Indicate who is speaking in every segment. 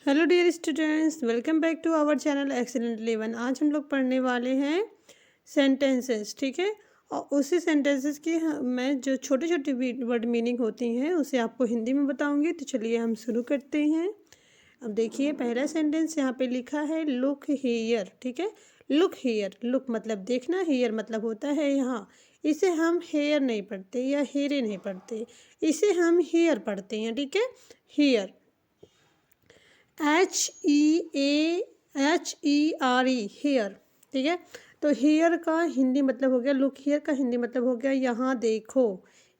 Speaker 1: Hello dear students, welcome back to our channel excellent 11। आज हम लोग पढ़ने वाले हैं सेंटेंसेस, ठीक है। और उसी सेंटेंसेस की मैं जो छोटे छोटे वर्ड मीनिंग होती हैं उसे आपको हिंदी में बताऊंगी। तो चलिए हम शुरू करते हैं। अब देखिए, पहला सेंटेंस यहाँ पे लिखा है लुक हियर, ठीक है। लुक हियर, लुक मतलब देखना, हियर मतलब होता है यहाँ। इसे हम हेयर नहीं पढ़ते या हेरे नहीं पढ़ते, इसे हम हियर पढ़ते हैं, ठीक है। हियर, HEAR, हेयर, ठीक है। तो हेयर का हिंदी मतलब हो गया, लुक हेयर का हिंदी मतलब हो गया यहाँ देखो,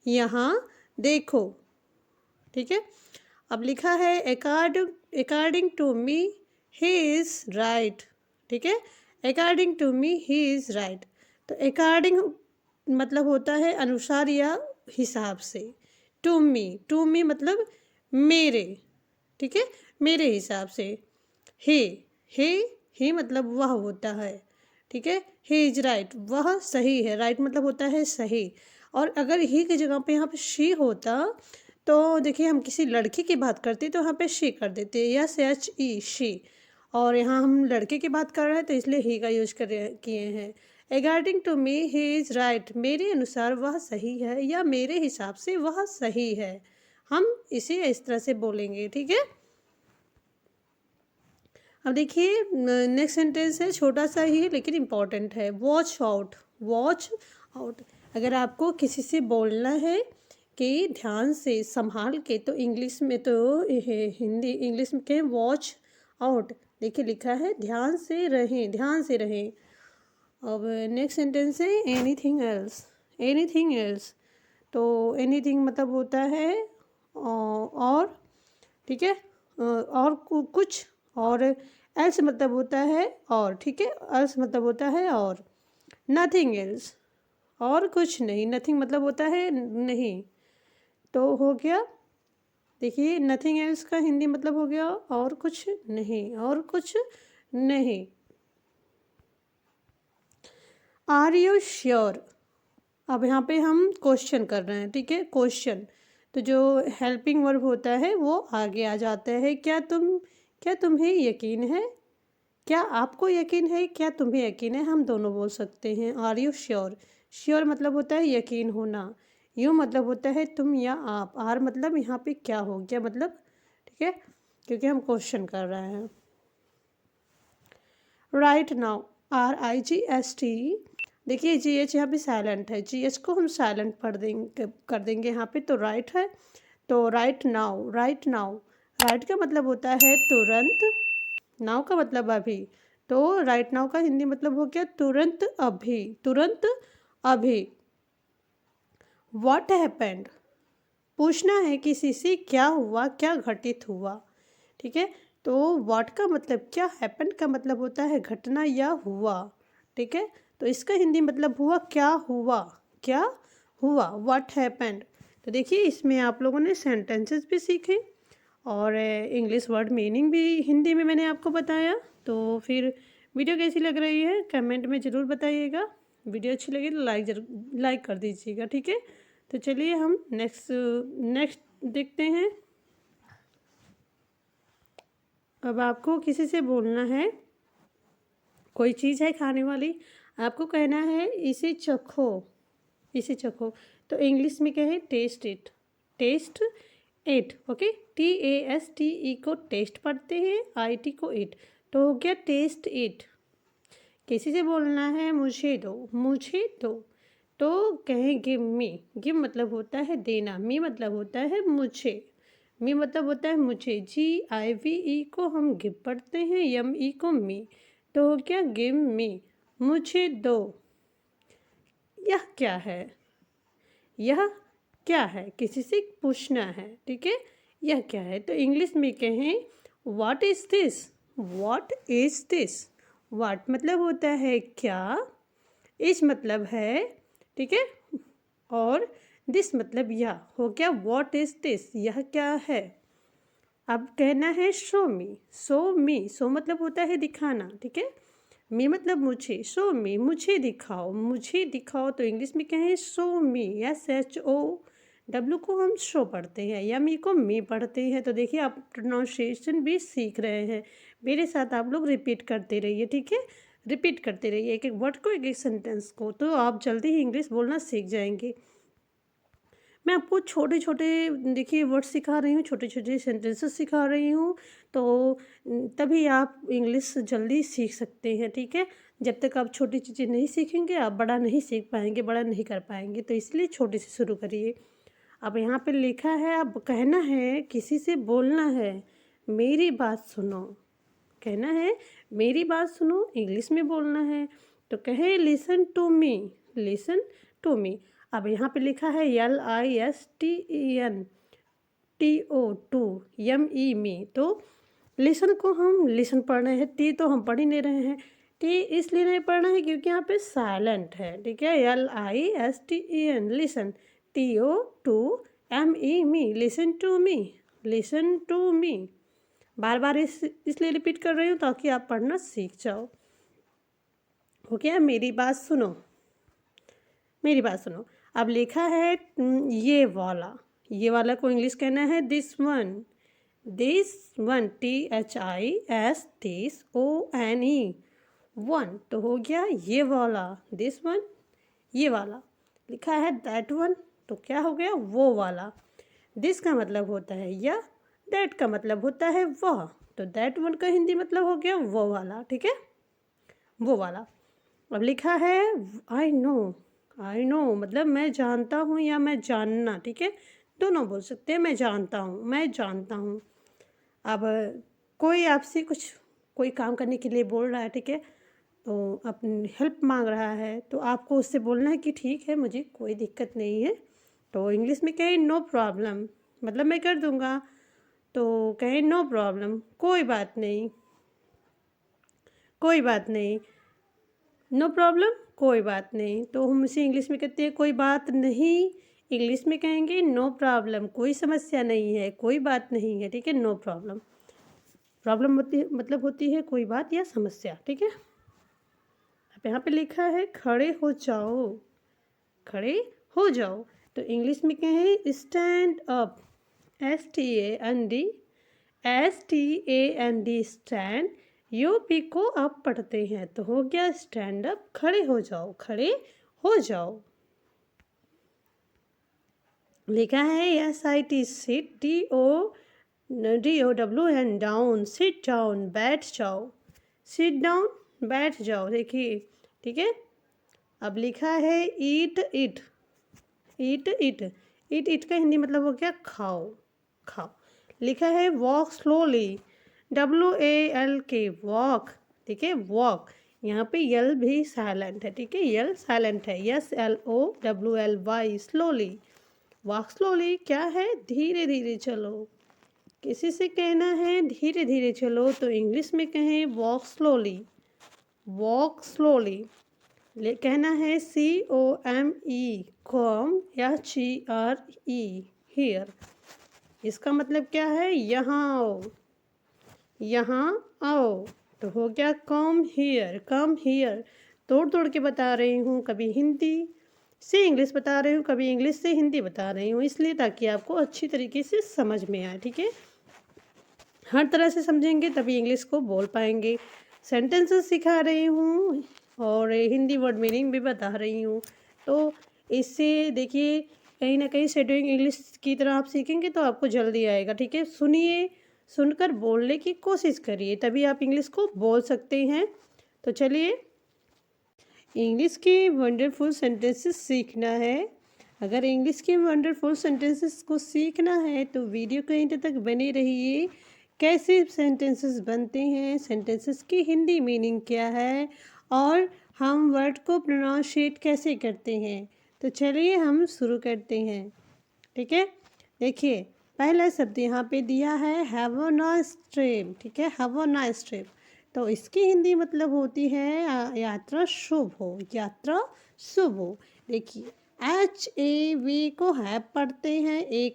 Speaker 1: यहाँ देखो, ठीक है। अब लिखा है according to me he is right, ठीक है। According to me he is right. तो अकॉर्डिंग मतलब होता है अनुसार या हिसाब से। टू मी मतलब मेरे, ठीक है, मेरे हिसाब से। हे, हे, हे मतलब वह होता है, ठीक है। ही इज राइट, वह सही है। राइट मतलब होता है सही। और अगर ही की जगह पे यहाँ पे शी होता तो देखिए, हम किसी लड़की की बात करते तो यहाँ पे शी कर देते, SHE, शी। और यहाँ हम लड़के की बात कर रहे हैं तो इसलिए ही का यूज किए हैं। According to me he is right, मेरे अनुसार वह सही है या मेरे हिसाब से वह सही है। हम इसे इस तरह से बोलेंगे, ठीक है। अब देखिए, नेक्स्ट सेंटेंस है, छोटा सा ही है लेकिन इम्पॉर्टेंट है। Watch out, watch out. अगर आपको किसी से बोलना है कि ध्यान से, संभाल के, तो इंग्लिश में तो हिंदी इंग्लिश में कहें वॉच आउट। देखिए लिखा है ध्यान से रहें, ध्यान से रहें। अब नेक्स्ट सेंटेंस है एनीथिंग एल्स, एनीथिंग एल्स। तो एनीथिंग मतलब होता है और, ठीक है, और कुछ। और एल्स मतलब होता है और, ठीक है, एल्स मतलब होता है और। नथिंग एल्स, और कुछ नहीं। नथिंग मतलब होता है नहीं। तो हो गया, देखिए नथिंग एल्स का हिंदी मतलब हो गया और कुछ नहीं, और कुछ नहीं। Are you sure. अब यहाँ पे हम क्वेश्चन कर रहे हैं, ठीक है, क्वेश्चन। तो जो हेल्पिंग वर्ब होता है वो आगे आ जाता है। क्या तुम्हें यकीन है, क्या आपको यकीन है, क्या तुम्हें यकीन है, हम दोनों बोल सकते हैं। आर यू श्योर, श्योर मतलब होता है यकीन होना। यू मतलब होता है तुम या आप। आर मतलब यहाँ पे क्या हो गया मतलब, ठीक है, क्योंकि हम क्वेश्चन कर रहे हैं। Right now, RIGHT। देखिए GH यहाँ पे साइलेंट है, GH को हम साइलेंट पढ़ देंगे, कर देंगे यहाँ पे। तो राइट है, तो right now, right now. Right का मतलब होता है तुरंत, नाउ का मतलब अभी। तो राइट नाउ का हिंदी मतलब हो गया तुरंत अभी, तुरंत अभी। व्हाट हैपेंड, पूछना है किसी से क्या हुआ, क्या घटित हुआ, ठीक है। तो व्हाट का मतलब क्या, हैपेंड का मतलब होता है घटना या हुआ, ठीक है। तो इसका हिंदी मतलब हुआ क्या हुआ, क्या हुआ, व्हाट हैपेंड। तो देखिए, इसमें आप लोगों ने सेंटेंसेस भी सीखे और इंग्लिश वर्ड मीनिंग भी हिंदी में मैंने आपको बताया। तो फिर वीडियो कैसी लग रही है कमेंट में ज़रूर बताइएगा। वीडियो अच्छी लगी तो लाइक कर दीजिएगा, ठीक है। तो चलिए हम नेक्स्ट देखते हैं। अब आपको किसी से बोलना है, कोई चीज़ है खाने वाली, आपको कहना है इसे चखो, इसे चखो। तो इंग्लिश में कहें taste it, taste it, okay. TASTE को टेस्ट पढ़ते हैं, IT को इट। तो हो गया टेस्ट इट। किसी से बोलना है मुझे दो, मुझे दो। तो कहें गिव मी, गिव मतलब होता है देना, मी मतलब होता है मुझे, मी मतलब होता है मुझे। GIVE को हम गिव पढ़ते हैं, ME को मी। तो हो गया गिव मी, मुझे दो। यह क्या है, यह क्या है, किसी से पूछना है, ठीक है। यह क्या है, तो इंग्लिश में कहें what is this, what is this. What मतलब होता है क्या, इज मतलब है, ठीक है, और दिस मतलब यह। हो गया व्हाट इज़ दिस, यह क्या है। अब कहना है शो मी, शो मी, शो मतलब होता है दिखाना, ठीक है। मी मतलब मुझे, शो मी मुझे दिखाओ, मुझे दिखाओ। तो इंग्लिश में कहें शो मी, SHO डब्लू को हम शो पढ़ते हैं, यम ई को मी पढ़ते हैं। तो देखिए आप प्रोनाउंसिएशन भी सीख रहे हैं। मेरे साथ आप लोग रिपीट करते रहिए, ठीक है? रिपीट करते रहिए एक एक वर्ड को, एक एक सेंटेंस को, तो आप जल्दी ही इंग्लिश बोलना सीख जाएंगे। मैं आपको छोटे छोटे देखिए वर्ड सिखा रही हूँ, छोटे छोटे सेंटेंसेस सिखा रही हूँ, तो तभी आप इंग्लिश जल्दी सीख सकते हैं, ठीक है? जब तक आप छोटी चीज़ें नहीं सीखेंगे आप बड़ा नहीं सीख पाएंगे, बड़ा नहीं कर पाएंगे। तो इसलिए छोटे से शुरू करिए। अब यहाँ पे लिखा है, अब कहना है, किसी से बोलना है, मेरी बात सुनो। कहना है मेरी बात सुनो, इंग्लिश में बोलना है। तो कहे listen to me, listen to me. अब यहाँ पे लिखा है LISTEN TO, तो लिसन को हम लिसन पढ़ रहे हैं, टी तो हम पढ़ ही नहीं रहे हैं। टी इसलिए नहीं पढ़ना है क्योंकि यहाँ पे साइलेंट है, ठीक है? LISTEN listen, TO 2 ME listen to me, listen to मी। बार बार इसलिए रिपीट कर रही हूँ ताकि आप पढ़ना सीख जाओ। हो गया? मेरी बात सुनो, मेरी बात सुनो। अब लिखा है ये वाला, ये वाला को इंग्लिश कहना है this one, this one, THIS, one. तो हो गया ये वाला, दिस वन, ये वाला। लिखा है दैट वन, तो क्या हो गया? वो वाला। दिस का मतलब होता है यह, दैट का मतलब होता है वह, तो दैट वन का हिंदी मतलब हो गया वो वाला, ठीक है? वो वाला। अब लिखा है आई नो, आई नो मतलब मैं जानता हूँ या मैं जानना, ठीक है? दोनों बोल सकते हैं, मैं जानता हूँ, मैं जानता हूँ। अब कोई आपसे कुछ, कोई काम करने के लिए बोल रहा है, ठीक है? तो अपनी हेल्प मांग रहा है, तो आपको उससे बोलना है कि ठीक है, मुझे कोई दिक्कत नहीं है। तो इंग्लिश में कहें नो प्रॉब्लम, मतलब मैं कर दूँगा। तो कहें नो प्रॉब्लम, कोई बात नहीं, कोई बात नहीं, नो प्रॉब्लम, कोई बात नहीं। तो हम इसे इंग्लिश में कहते हैं कोई बात नहीं, इंग्लिश में कहेंगे नो प्रॉब्लम, कोई समस्या नहीं है, कोई बात नहीं है, ठीक है? No problem. प्रॉब्लम होती मतलब होती है कोई बात या समस्या, ठीक है? अब यहाँ पे लिखा है खड़े हो जाओ, खड़े हो जाओ। तो इंग्लिश में कहें stand up, STAND stand. UP को आप पढ़ते हैं, तो हो गया स्टैंड अप, खड़े हो जाओ, खड़े हो जाओ। लिखा है SIT sit, DOWN down, sit down, बैठ जाओ, सिट डाउन, बैठ जाओ, देखिए, ठीक है? अब लिखा है eat it, eat it, eat it का हिंदी मतलब हो गया खाओ, खाओ। लिखा है वॉक स्लोली, WALK, वॉक, ठीक है? वॉक। यहाँ पे यल भी साइलेंट है, ठीक है? यल साइलेंट है, SLOWLY, स्लोली। वॉक स्लोली क्या है? धीरे धीरे चलो। किसी से कहना है धीरे धीरे चलो, तो इंग्लिश में कहें वॉक स्लोली, वॉक स्लोली। कहना है COME, कॉम, या GRE, हियर। इसका मतलब क्या है? यहाँ आओ, यहाँ आओ। तो हो गया कम हियर, कम हियर। तोड़ तोड़ के बता रही हूँ, कभी हिंदी से इंग्लिश बता रही हूँ, कभी इंग्लिश से हिंदी बता रही हूँ, इसलिए ताकि आपको अच्छी तरीके से समझ में आए, ठीक है? हर तरह से समझेंगे तभी इंग्लिश को बोल पाएंगे। सेंटेंसेस सिखा रही हूँ और हिंदी वर्ड मीनिंग भी बता रही हूँ। तो इससे देखिए कहीं ना कहीं शेडोइंग इंग्लिश की तरह आप सीखेंगे तो आपको जल्दी आएगा, ठीक है? सुनिए, सुनकर बोलने की कोशिश करिए, तभी आप इंग्लिश को बोल सकते हैं। तो चलिए, इंग्लिश के वंडरफुल सेंटेंसेस सीखना है। अगर इंग्लिश के वंडरफुल सेंटेंसेस को सीखना है तो वीडियो को अंत तक बने रहिए। कैसे सेंटेंसेस बनते हैं, सेंटेंसेस की हिंदी मीनिंग क्या है, और हम वर्ड को प्रोनाउंशिएट कैसे करते हैं। तो चलिए हम शुरू करते हैं, ठीक है? देखिए पहला शब्द यहाँ पे दिया है हैव अ नाइस ट्रिप, ठीक है? हैव अ नाइस ट्रिप, तो इसकी हिंदी मतलब होती है यात्रा शुभ हो, यात्रा शुभ हो। देखिए HAV को हैव पढ़ते हैं, ए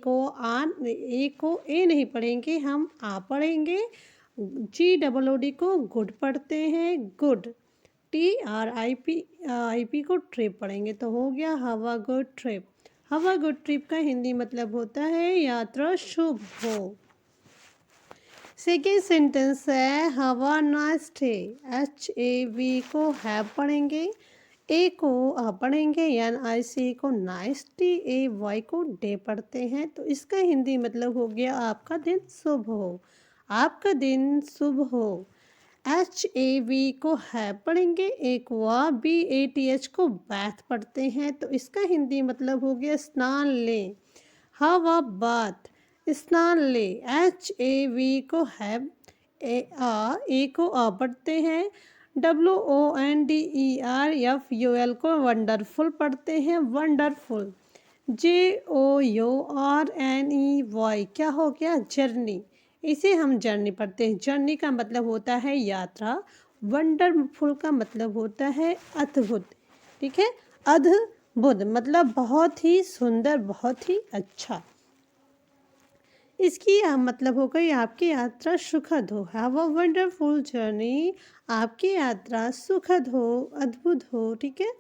Speaker 1: को ए नहीं पढ़ेंगे, हम आ पढ़ेंगे। GOOD को गुड पढ़ते हैं, गुड। TRIP को ट्रिप पढ़ेंगे, तो हो गया have a good trip, have a good trip का हिंदी मतलब होता है यात्रा शुभ हो। सेकेंड सेंटेंस है have a nice day. HAV को हैव पढ़ेंगे, ए को पढ़ेंगे, NIC को नाइस, DAY को डे पढ़ते हैं। तो इसका हिंदी मतलब हो गया आपका दिन शुभ हो, आपका दिन शुभ हो। HAV को हैव पढ़ेंगे, एक BATH को बैथ पढ़ते हैं। तो इसका हिंदी मतलब हो गया स्नान लें, हैव अ बाथ, स्नान ले। HAV को हैव, ए को पढ़ते हैं, WONDERFUL को वंडरफुल पढ़ते हैं, वंडरफुल। JOURNEY क्या हो गया जर्नी, इसे हम जर्नी पढ़ते हैं। जर्नी का मतलब होता है यात्रा, वंडरफुल का मतलब होता है अद्भुत। ठीक है, अद्भुत मतलब बहुत ही सुंदर, बहुत ही अच्छा। इसकी मतलब हो गई आपकी यात्रा सुखद हो, हैव अ वंडरफुल जर्नी, आपकी यात्रा सुखद हो, अद्भुत हो। ठीक है,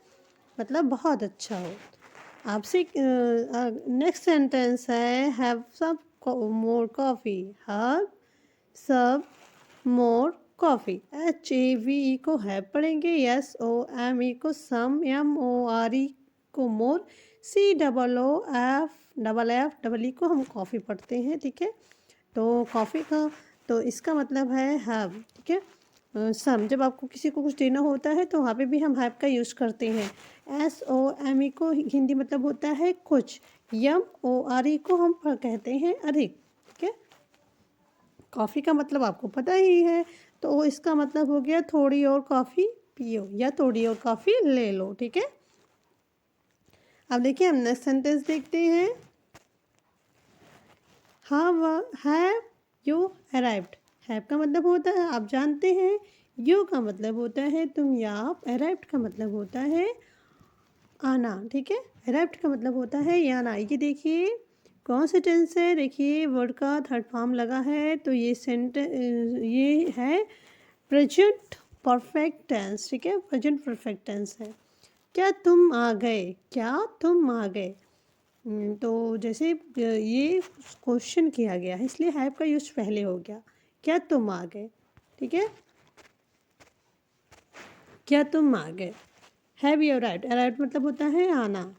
Speaker 1: मतलब बहुत अच्छा हो। आपसे नेक्स्ट सेंटेंस है have some more coffee, have some more coffee. HAVE को हैव पढ़ेंगे, SOME को सम, MORE को मोर, COOFFEE को हम कॉफ़ी पढ़ते हैं। ठीक है, तो कॉफ़ी का तो इसका मतलब है हैव। ठीक है, सम जब आपको किसी को कुछ देना होता है तो वहाँ पे भी हम हैव का यूज़ करते हैं। SOME को हिंदी मतलब होता है कुछ, MORE को हम कहते हैं अधिक। ठीक है, कॉफ़ी का मतलब आपको पता ही है, तो इसका मतलब हो गया थोड़ी और कॉफ़ी पियो या थोड़ी और कॉफ़ी ले लो। ठीक है, अब देखिए हम नेक्स्ट सेंटेंस देखते हैं। हैव यू अराइव्ड, हैव का मतलब होता है आप जानते हैं, यू का मतलब होता है तुम या आप, अराइव्ड का मतलब होता है आना। ठीक है, अराइव्ड का मतलब होता है या आना। ये देखिए कौन सा टेंस है, देखिए वर्ड का थर्ड फॉर्म लगा है, तो ये है प्रेजेंट परफेक्ट टेंस। ठीक है, प्रेजेंट परफेक्ट टेंस है। क्या तुम आ गए, क्या तुम आ गए। तो जैसे ये क्वेश्चन किया गया है इसलिए हैव का यूज पहले हो गया, क्या तुम आ गए। ठीक है, क्या तुम आ गए। हैव यू अराइव्ड, अराइव्ड मतलब होता है आना।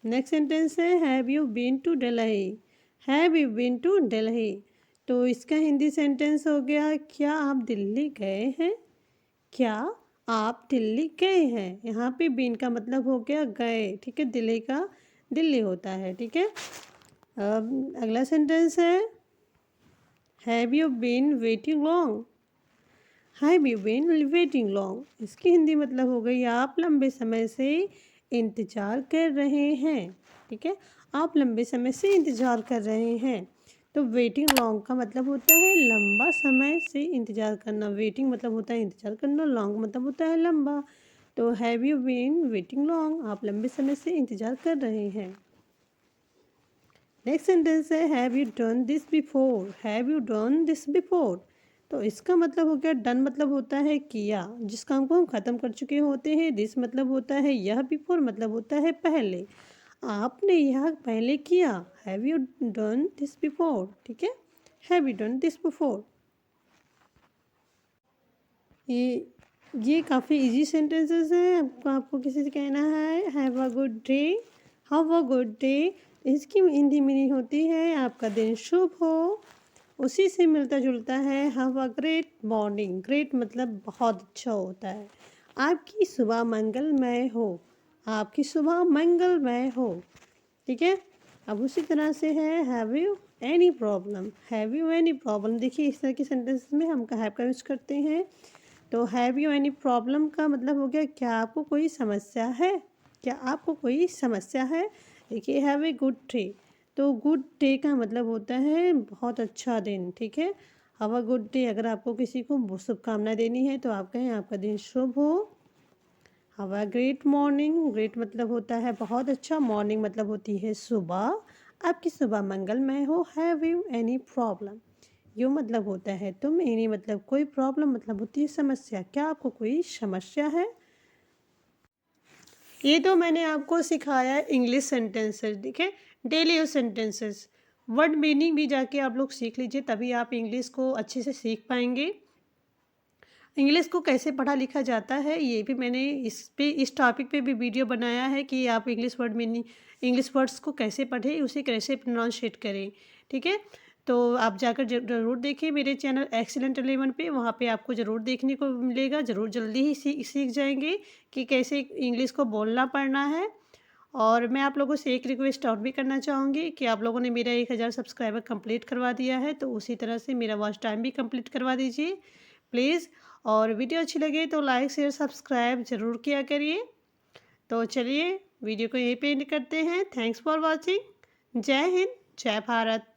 Speaker 1: नेक्स्ट सेंटेंस है have you been to Delhi, have you been to Delhi. तो इसका हिंदी सेंटेंस हो गया क्या आप दिल्ली गए हैं, क्या आप दिल्ली गए हैं। यहाँ पे बीन का मतलब हो गया गए। ठीक है, दिल्ली का दिल्ली होता है। ठीक है, अब अगला सेंटेंस है have you been waiting long, have you been waiting long. इसकी हिंदी मतलब हो गई आप लंबे समय से इंतज़ार कर रहे हैं। ठीक है, आप लंबे समय से इंतज़ार कर रहे हैं। तो वेटिंग लॉन्ग का मतलब होता है लंबा समय से इंतज़ार करना। वेटिंग मतलब होता है इंतज़ार करना, लॉन्ग मतलब होता है लंबा। तो have you been waiting long, आप लंबे समय से इंतज़ार कर रहे हैं। नेक्स्ट सेंटेंस है have you done this before, have you done this before. तो इसका मतलब हो गया डन मतलब होता है किया, जिस काम को हम ख़त्म कर चुके होते हैं। दिस मतलब होता है यह, बिफोर मतलब होता है पहले, आपने यह पहले किया। Have you done this before. ठीक है, have you done this before. ये काफ़ी इजी सेंटेंसेस हैं। आपको किसी से कहना है have a good day, have a good day. इसकी हिंदी मीनिंग होती है आपका दिन शुभ हो। उसी से मिलता जुलता है have a great morning, great मतलब बहुत अच्छा होता है। आपकी सुबह मंगलमय हो, आपकी सुबह मंगलमय हो। ठीक है, अब उसी तरह से है have you any problem, have you any problem. देखिए इस तरह के सेंटेंस में हम हैव का यूज़ करते हैं। तो हैव यू एनी प्रॉब्लम का मतलब हो गया क्या आपको कोई समस्या है, क्या आपको कोई समस्या है। देखिए हैव ए गुड डे, तो गुड डे का मतलब होता है बहुत अच्छा दिन। ठीक है, हैव अ गुड डे, अगर आपको किसी को शुभकामना देनी है तो आप कहें आपका दिन शुभ हो। Have a great morning, great मतलब होता है बहुत अच्छा, मॉर्निंग मतलब होती है सुबह, आपकी सुबह मंगलमय हो। Have you any problem, you मतलब होता है तुम, एनी मतलब कोई, प्रॉब्लम मतलब होती है समस्या, क्या आपको कोई समस्या है। ये तो मैंने आपको सिखाया है इंग्लिश सेंटेंसेस, ठीक है, daily use sentences. Word meaning भी जाके आप लोग सीख लीजिए, तभी आप इंग्लिश को अच्छे से सीख पाएंगे। इंग्लिश को कैसे पढ़ा लिखा जाता है ये भी मैंने इस टॉपिक पे भी वीडियो बनाया है कि आप English word meaning, English words को कैसे पढ़ें, उसे कैसे प्रोनाउंशिएट करें, ठीक है। तो आप जाकर ज़रूर देखिए मेरे चैनल एक्सीलेंट 11 पे, वहाँ पे आपको ज़रूर देखने को मिलेगा। ज़रूर जल्दी ही सीख जाएंगे कि कैसे इंग्लिश को बोलना पढ़ना है। और मैं आप लोगों से एक रिक्वेस्ट और भी करना चाहूँगी कि आप लोगों ने मेरा 1000 सब्सक्राइबर कंप्लीट करवा दिया है, तो उसी तरह से मेरा वॉच टाइम भी कंप्लीट करवा दीजिए प्लीज़। और वीडियो अच्छी लगे तो लाइक शेयर सब्सक्राइब ज़रूर किया करिए। तो चलिए वीडियो को यहीं पे एंड करते हैं। Thanks for watching. जय हिंद, जय भारत।